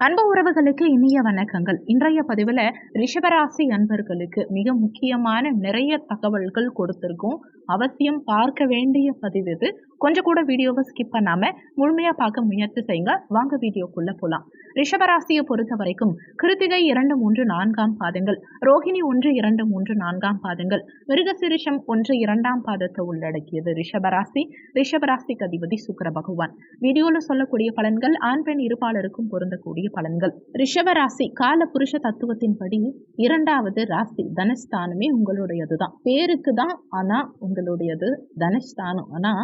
அன்பு உறவுகளுக்கு இனிய வணக்கங்கள். இன்றைய பதிவில் ரிஷபராசி அன்பர்களுக்கு மிக முக்கியமான நிறைய தகவல்கள் கொடுத்துருக்கோம். அவசியம் பார்க்க வேண்டிய பதிவு இது. கொஞ்சம் கூட வீடியோவை ஸ்கிப் பண்ணாம முழுமையா பார்க்க முயற்சி செய்யுங்க. வாங்க வீடியோக்குள்ள போலாம். ரிஷபராசியை பொறுத்த வரைக்கும் கிருத்திகை 2, 3, 4ஆம் பாதங்கள், ரோஹிணி 1, 2, 3, 4ஆம் பாதங்கள், மிருகசிரிஷம் 1, 2ஆம் பாதத்தை உள்ளடக்கியது ரிஷபராசி. ரிஷபராசிக்கு அதிபதி சுக்கிர பகவான். வீடியோல சொல்லக்கூடிய பலன்கள் ஆண் பெண் இருபாலருக்கும் பொருந்தக்கூடிய பலன்கள். ரிஷபராசி கால புருஷ தத்துவத்தின்படி 2வது ராசி. தனஸ்தானமே உங்களுடையதுதான். பேருக்கு தான், ஆனா உங்களுடையது தனஸ்தானம். ஆனா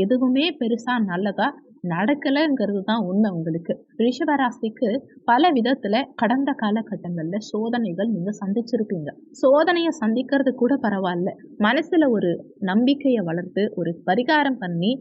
எதுவுமே பெருசா நல்லதா நடக்கலைங்கிறது தான் உண்மை. உங்களுக்கு ரிஷபராசிக்கு பல விதத்துல கடந்த காலகட்டங்கள்ல சோதனைகள் நீங்க சந்திச்சிருப்பீங்க. சோதனையை சந்திக்கிறது கூட பரவாயில்ல, மனசுல ஒரு நம்பிக்கையை வளர்த்து ஒரு பரிகாரம் பண்ணி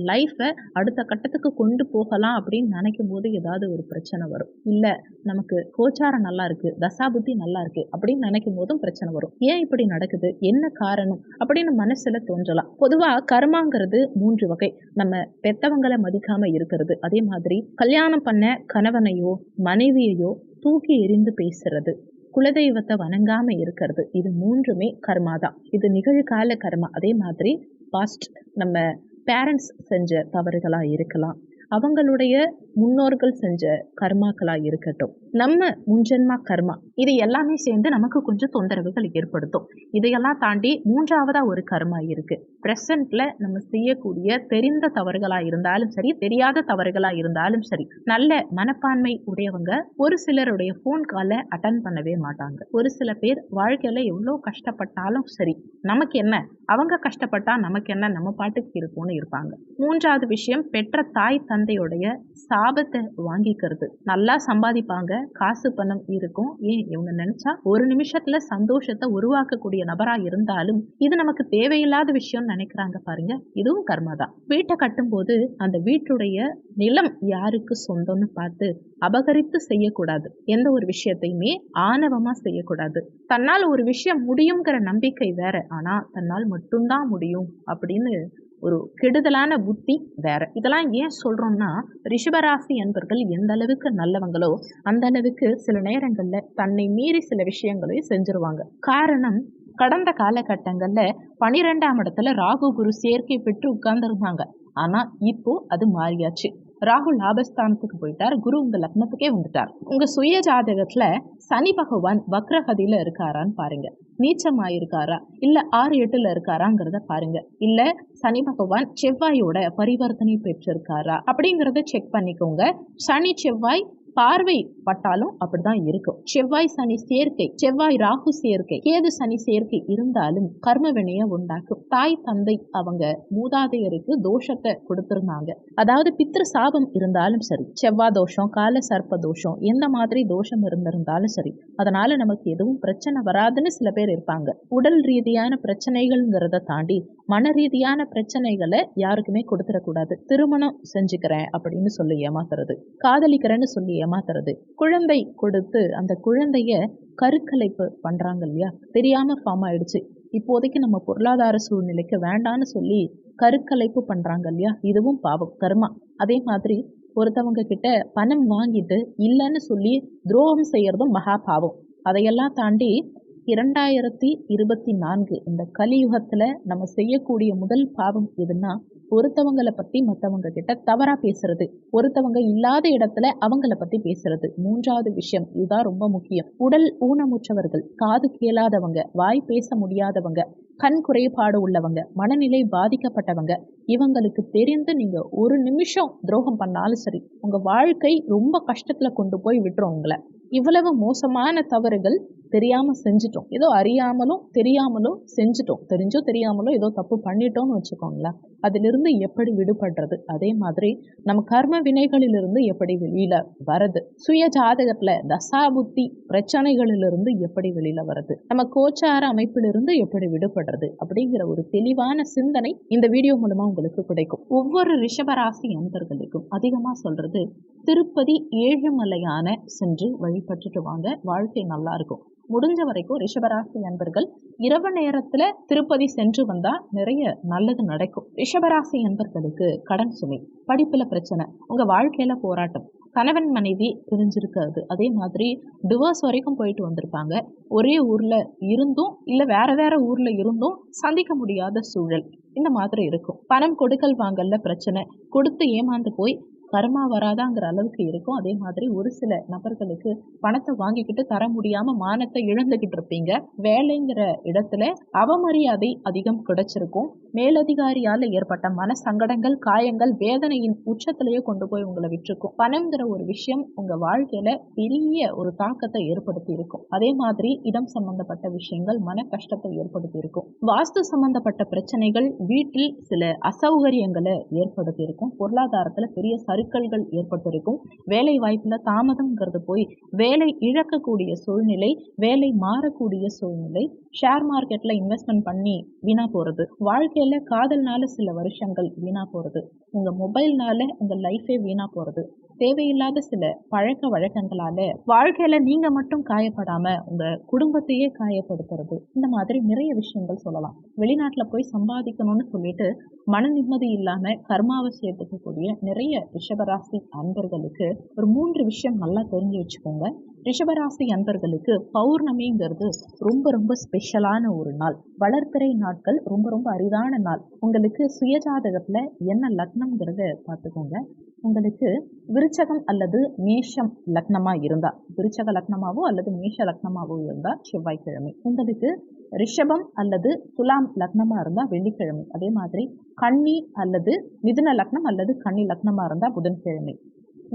லைஃபை அடுத்த கட்டத்துக்கு கொண்டு போகலாம் அப்படின்னு நினைக்கும் போது ஏதாவது ஒரு பிரச்சனை வரும். இல்ல நமக்கு கோச்சாரம் நல்லா இருக்கு, தசாபுத்தி நல்லா இருக்கு அப்படின்னு நினைக்கும் போதும் பிரச்சனை வரும். ஏன் இப்படி நடக்குது, என்ன காரணம் அப்படின்னு மனசுல தோன்றலாம். பொதுவா கர்மாங்கிறது 3 வகை. நம்ம பெத்தவங்களை மதிக்காம இருக்கிறது, அதே மாதிரி கல்யாணம் பண்ண கணவனையோ மனைவியையோ தூக்கி எறிந்து பேசுறது, குலதெய்வத்தை வணங்காம இருக்கிறது, இது 3மே கர்மா தான். இது நிகழ்கால கர்மா. அதே மாதிரி பாஸ்ட் நம்ம பேரண்ட்ஸ் செஞ்ச தவறுகளா இருக்கலாம், அவங்களுடைய முன்னோர்கள் செஞ்ச கர்மாக்களா இருக்கட்டும், நம்ம முன்ஜென்மா கர்மா, இது எல்லாமே சேர்ந்து நமக்கு கொஞ்சம் தொந்தரவுகள் ஏற்படுத்தும். இதையெல்லாம் தாண்டி 3வதா ஒரு கர்மா இருக்கு. பிரசன்ட்ல நம்ம செய்யக்கூடிய தெரிந்த தவறுகளா இருந்தாலும் சரி, தெரியாத தவறுகளா இருந்தாலும் சரி, நல்ல மனப்பான்மை உடையவங்க ஒரு சிலருடைய போன் காலை அட்டன் பண்ணவே மாட்டாங்க. ஒரு சில பேர் வாழ்க்கையில எவ்வளோ கஷ்டப்பட்டாலும் சரி, நமக்கு என்ன, அவங்க கஷ்டப்பட்டா நமக்கு என்ன, நம்ம பாட்டுக்கு இருக்கும்னு இருப்பாங்க. 3வது விஷயம், பெற்ற தாய் தந்தையுடைய சாபத்தை வாங்கிக்கிறது. நல்லா சம்பாதிப்பாங்க, காசு பணம் இருக்கும், ஏன் இவங்க நினைச்சா ஒரு நிமிஷத்துல சந்தோஷத்தை உருவாக்கக்கூடிய நபரா இருந்தாலும் இது நமக்கு தேவையில்லாத விஷயம் நினைக்கிறாங்க பாருங்க, இதுவும் கர்மா தான். வீட்டை கட்டும் போது அந்த வீட்டுடைய நிலம் யாருக்கு சொந்தம்னு பார்த்து அபகரித்து செய்யக்கூடாது. எந்த ஒரு விஷயத்தையுமே ஆணவமா செய்யக்கூடாது. தன்னால் ஒரு விஷயம் முடியுங்கிற நம்பிக்கை வேற, ஆனா தன்னால் மட்டும்தான் முடியும் அப்படின்னு ஒரு கெடுதலான புத்தி வேற. இதெல்லாம் ஏன் சொல்றோம்னா, ரிஷபராசி என்பர்கள் எந்த அளவுக்கு நல்லவங்களோ அந்த அளவுக்கு சில நேரங்கள்ல தன்னை மீறி சில விஷயங்களையும் செஞ்சிருவாங்க. காரணம், கடந்த காலகட்டங்கள்ல 12ஆம் இடத்துல ராகு குரு சேர்க்கை பெற்று உட்கார்ந்துருந்தாங்க. ஆனா இப்போ அது மாறியாச்சு. ராகு லாபஸ்தானத்துக்கு போயிட்டார், குரு உங்க லக்னத்துக்கே வந்துட்டார். உங்க சுய ஜாதகத்துல சனி பகவான் வக்ரகதியில இருக்காரான்னு பாருங்க, நீச்சமாயிருக்காரா இல்ல 6, 8ல இருக்காராங்கிறத பாருங்க. இல்ல சனி பகவான் செவ்வாயோட பரிவர்த்தனை பெற்றிருக்காரா அப்படிங்கிறத செக் பண்ணிக்கோங்க. சனி செவ்வாய் பார்வை பட்டாலும் அப்படிதான் இருக்கும். செவ்வாய் சனி சேர்க்கை, செவ்வாய் ராகு சேர்க்கை, கேது சனி சேர்க்கை இருந்தாலும் கர்ம வினைய உண்டாக்கும். தாய் தந்தை அவங்க மூதாதையருக்கு தோஷத்தை கொடுத்திருந்தாங்க, அதாவது பித்ரு சாபம் இருந்தாலும் சரி, செவ்வாய் தோஷம், கால சர்ப்ப தோஷம், எந்த மாதிரி தோஷம் இருந்திருந்தாலும் சரி, அதனால நமக்கு எதுவும் பிரச்சனை வராதுன்னு சில பேர் இருப்பாங்க. உடல் ரீதியான பிரச்சனைகள்ங்கிறத தாண்டி மன ரீதியான பிரச்சனைகளை யாருக்குமே கொடுத்துடக்கூடாது. திருமணம் செஞ்சுக்கிறேன் அப்படின்னு சொல்லி ஏமாத்துறது, காதலிக்கிறேன்னு சொல்லி ஏமாத்துறது, குழந்தை கொடுத்து அந்த குழந்தைய கருக்கலைப்பு பண்றாங்க இல்லையா, தெரியாம ஃபார்ம் ஆயிடுச்சு, இப்போதைக்கு நம்ம பொருளாதார சூழ்நிலைக்கு வேண்டான்னு சொல்லி கருக்கலைப்பு பண்றாங்க இல்லையா, இதுவும் பாவம், கர்மா. அதே மாதிரி ஒருத்தவங்க கிட்ட பணம் வாங்கிட்டு இல்லைன்னு சொல்லி துரோகம் செய்யறதும் மகா பாவம். அதையெல்லாம் தாண்டி 2024 இந்த கலியுகத்துல நம்ம செய்யக்கூடிய முதல் பாவம் எதுன்னா, ஒருத்தவங்களை பத்தி மற்றவங்க கிட்ட தவறா பேசுறது, ஒருத்தவங்க இல்லாத இடத்துல அவங்கள பத்தி பேசுறது. 3வது விஷயம், இதுதான் ரொம்ப முக்கியம். உடல் ஊனமுற்றவர்கள், காது கேளாதவங்க, வாய் பேச முடியாதவங்க, கண் குறைபாடு உள்ளவங்க, மனநிலை பாதிக்கப்பட்டவங்க, இவங்களுக்கு தெரிந்து நீங்க ஒரு நிமிஷம் துரோகம் பண்ணாலும் சரி, உங்க வாழ்க்கை ரொம்ப கஷ்டத்துல கொண்டு போய் விட்டுரும் உங்களை. இவ்வளவு மோசமான தவறுகள் தெரியாம செஞ்சுட்டோம், ஏதோ அறியாமலும் தெரியாமலும் செஞ்சுட்டோம், தெரிஞ்சோ தெரியாமலும் ஏதோ தப்பு பண்ணிட்டோம்னு வச்சுக்கோங்களேன். அதிலிருந்து எப்படி விடுபடுறது, அதே மாதிரி நம்ம கர்ம வினைகளிலிருந்து எப்படி வெளியில வரது, சுய ஜாதகத்துல தசாபுத்தி பிரச்சனைகளிலிருந்து எப்படி வெளியில வருது, நம்ம கோச்சார அமைப்பிலிருந்து எப்படி விடுபடுறது அப்படிங்கிற ஒரு தெளிவான சிந்தனை இந்த வீடியோ மூலமா உங்களுக்கு கிடைக்கும். ஒவ்வொரு ரிஷபராசி அன்பர்களுக்கும் அதிகமா சொல்றது, திருப்பதி ஏழுமலையான சென்று வழிபட்டுட்டு வாங்க, வாழ்க்கை நல்லா இருக்கும். முடிஞ்ச வரைக்கும் ரிஷபராசி அன்பர்கள் இரவு நேரத்துல திருப்பதி சென்று வந்தா நிறைய நல்லது நடக்கும். ரிஷபராசி அன்பர்களுக்கு கடன் சுமை, படிப்புல பிரச்சனை, உங்க வாழ்க்கையில போராட்டம், கணவன் மனைவி பிரிஞ்சிருக்காது, அதே மாதிரி டிவோர்ஸ் வரைக்கும் போயிட்டு வந்திருப்பாங்க. ஒரே ஊர்ல இருந்தும் இல்ல வேற வேற ஊர்ல இருந்தும் சந்திக்க முடியாத சூழல் இந்த மாதிரி இருக்கும். பணம் கொடுக்கல் வாங்கல்ல பிரச்சனை, கொடுத்து ஏமாந்து போய் கர்மா வராதாங்கிற அளவுக்கு இருக்கும். அதே மாதிரி ஒரு சில நபர்களுக்கு பணத்தை வாங்கிக்கிட்டு தர முடியாம மானத்தை இழந்துகிட்டு இருப்பீங்க. வேலைங்கிற இடத்துல அவமரியாதை அதிகம் கிடைச்சிருக்கும். மேலதிகாரியால ஏற்பட்ட மன சங்கடங்கள், காயங்கள், வேதனையின் உச்சத்திலேயே கொண்டு போய் உங்களை விட்டுருக்கும். பணம்ங்கிற ஒரு விஷயம் உங்க வாழ்க்கையில பெரிய ஒரு தாக்கத்தை ஏற்படுத்தி இருக்கும். அதே மாதிரி இடம் சம்பந்தப்பட்ட விஷயங்கள் மன கஷ்டத்தை ஏற்படுத்தி இருக்கும். வாஸ்து சம்பந்தப்பட்ட பிரச்சனைகள் வீட்டில் சில அசௌகரியங்களை ஏற்படுத்தி இருக்கும். பொருளாதாரத்துல பெரிய சறுக்கல்கள் ஏற்பட்டிருக்கும். வேலை வாய்ப்புல தாமதம்ங்கிறது போய் வேலை இழக்கக்கூடிய சூழ்நிலை, வேலை மாறக்கூடிய சூழ்நிலை, ஷேர் மார்க்கெட்ல இன்வெஸ்ட்மெண்ட் பண்ணி வீணா போறது, வாழ்க்கையில காதல்னால சில வருஷங்கள் வீணா போறது, உங்க மொபைல்னால உங்க லைஃபே வீணா போறது, தேவையில்லாத சில பழக்க வழக்கங்களால வாழ்க்கையில நீங்க மட்டும் காயப்படாம உங்க குடும்பத்தையே காயப்படுத்துறது, இந்த மாதிரி நிறைய விஷயங்கள் சொல்லலாம். வெளிநாட்டுல போய் சம்பாதிக்கணும்னு சொல்லிட்டு மன நிம்மதி இல்லாம கர்மாவை சேர்த்துக்கக்கூடிய நிறைய ரிஷபராசி அன்பர்களுக்கு ஒரு 3 விஷயம் நல்லா தெரிஞ்சு வச்சுக்கோங்க. ரிஷபராசி அன்பர்களுக்கு பௌர்ணமிங்கிறது ரொம்ப ரொம்ப ஸ்பெஷலான ஒரு நாள். வளர்பிறை நாட்கள் ரொம்ப ரொம்ப அரிதான நாள். உங்களுக்கு சுயஜாதகத்துல என்ன லக்னம்ங்கிறத பார்த்துக்கோங்க. உங்களுக்கு விருச்சகம் அல்லது மேஷம் லக்னமா இருந்தா, விருச்சக லக்னமாவோ அல்லது மேஷ லக்னமாவோ இருந்தா செவ்வாய்க்கிழமை. உங்களுக்கு ரிஷபம் அல்லது துலாம் லக்னமா இருந்தா வெள்ளிக்கிழமை. அதே மாதிரி கன்னி அல்லது மிதுன லக்னம் அல்லது கன்னி லக்னமா இருந்தா புதன்கிழமை.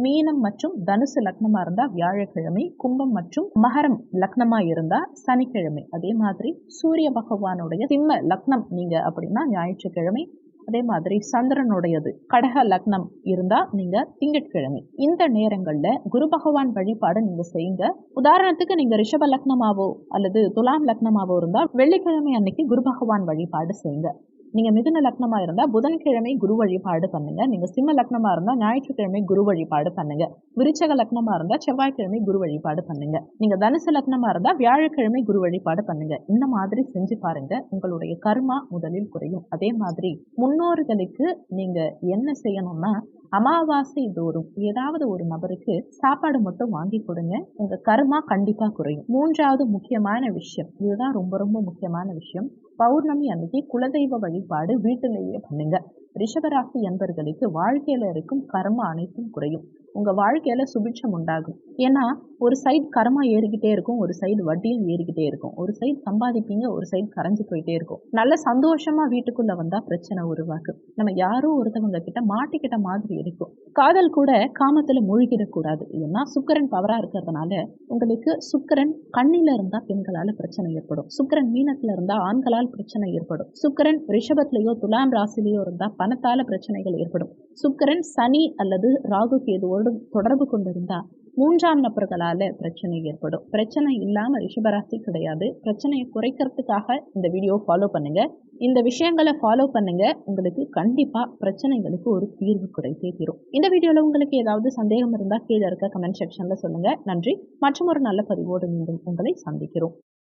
மீனம் மற்றும் தனுசு லக்னமா இருந்தா வியாழக்கிழமை. கும்பம் மற்றும் மகரம் லக்னமா இருந்தா சனிக்கிழமை. அதே மாதிரி சூரிய பகவானுடைய சிம்ம லக்னம் நீங்க அப்படின்னா ஞாயிற்றுக்கிழமை. அதே மாதிரி சந்திரனுடையது கடக லக்னம் இருந்தா நீங்க திங்கட்கிழமை. இந்த நேரங்கள்ல குரு பகவான் வழிபாடு நீங்க செய்யுங்க. உதாரணத்துக்கு நீங்க ரிஷப லக்னமாவோ அல்லது துலாம் லக்னமாவோ இருந்தா வெள்ளிக்கிழமை அன்னைக்கு குரு பகவான் வழிபாடு செய்யுங்க. நீங்க மிதுன லக்னமா இருந்தா புதன்கிழமை குரு வழிபாடு பண்ணுங்க. நீங்க சிம்ம லக்னமா இருந்தா ஞாயிற்றுக்கிழமை குரு வழிபாடு பண்ணுங்க. விருச்சக லக்னமா இருந்தா செவ்வாய்க்கிழமை குரு வழிபாடு பண்ணுங்க. நீங்க தனுசு லக்னமா இருந்தா வியாழக்கிழமை குரு வழிபாடு பண்ணுங்க. இந்த மாதிரி செஞ்சு பாருங்க, உங்களுடைய கர்மா முதலில் குறையும். அதே மாதிரி முன்னோர்களுக்கு நீங்க என்ன செய்யணும்னா, அமாவாசை தோறும் ஏதாவது ஒரு நபருக்கு சாப்பாடு மட்டும் வாங்கி கொடுங்க. உங்க கர்மா கண்டிப்பா குறையும். 3வது முக்கியமான விஷயம், இதுதான் ரொம்ப ரொம்ப முக்கியமான விஷயம், பௌர்ணமி அன்னைக்கு குலதெய்வ வழிபாடு வீட்டிலேயே பண்ணுங்க. ரிஷபராசி என்பர்களுக்கு வாழ்க்கையில இருக்கும் கர்மா அனைத்தும் குறையும். உங்க வாழ்க்கையில சுபிட்சம் உண்டாகும். ஏன்னா ஒரு சைடு கர்மா ஏறிக்கிட்டே இருக்கும், ஒரு சைடு வட்டியும் ஏறிக்கிட்டே இருக்கும். ஒரு சைடு சம்பாதிப்பீங்க, ஒரு சைடு கரைஞ்சு போயிட்டே இருக்கும். நல்ல சந்தோஷமா வீட்டுக்குள்ள வந்தா பிரச்சனை உருவாக்கும். நம்ம யாரோ ஒருத்தவங்க கிட்ட மாட்டிக்கிட்ட மாதிரி இருக்கும். காதல் கூட காமத்துல மூழ்கிடக்கூடாது. ஏன்னா சுக்கிரன் பவரா இருக்கிறதுனால உங்களுக்கு சுக்கிரன் கண்ணில இருந்தா பெண்களால பிரச்சனை ஏற்படும். சுக்கிரன் மீனத்துல இருந்தா ஆண்களால் பிரச்சனை ஏற்படும். சுக்கிரன் ரிஷபத்திலேயோ துலாம் ராசிலேயோ இருந்தா பணத்தால பிரச்சனைகள் ஏற்படும். சுக்கிரன் சனி அல்லது ராகு கேதுவோடு தொடர்பு கொண்டிருந்தா 3ஆம் நபர்களால பிரச்சனை ஏற்படும். பிரச்சனை இல்லாம ரிஷபராசி கிடையாது. பிரச்சனையை குறைக்கிறதுக்காக இந்த வீடியோ ஃபாலோ பண்ணுங்க. இந்த விஷயங்களை ஃபாலோ பண்ணுங்க, உங்களுக்கு கண்டிப்பா பிரச்சனைகளுக்கு ஒரு தீர்வு கிடைத்தே தீரும். இந்த வீடியோல உங்களுக்கு ஏதாவது சந்தேகம் இருந்தா கீழே இருக்க கமெண்ட் செக்ஷன்ல சொல்லுங்க. நன்றி. மற்றும் ஒரு நல்ல பதிவோடு மீண்டும் உங்களை சந்திக்கிறோம்.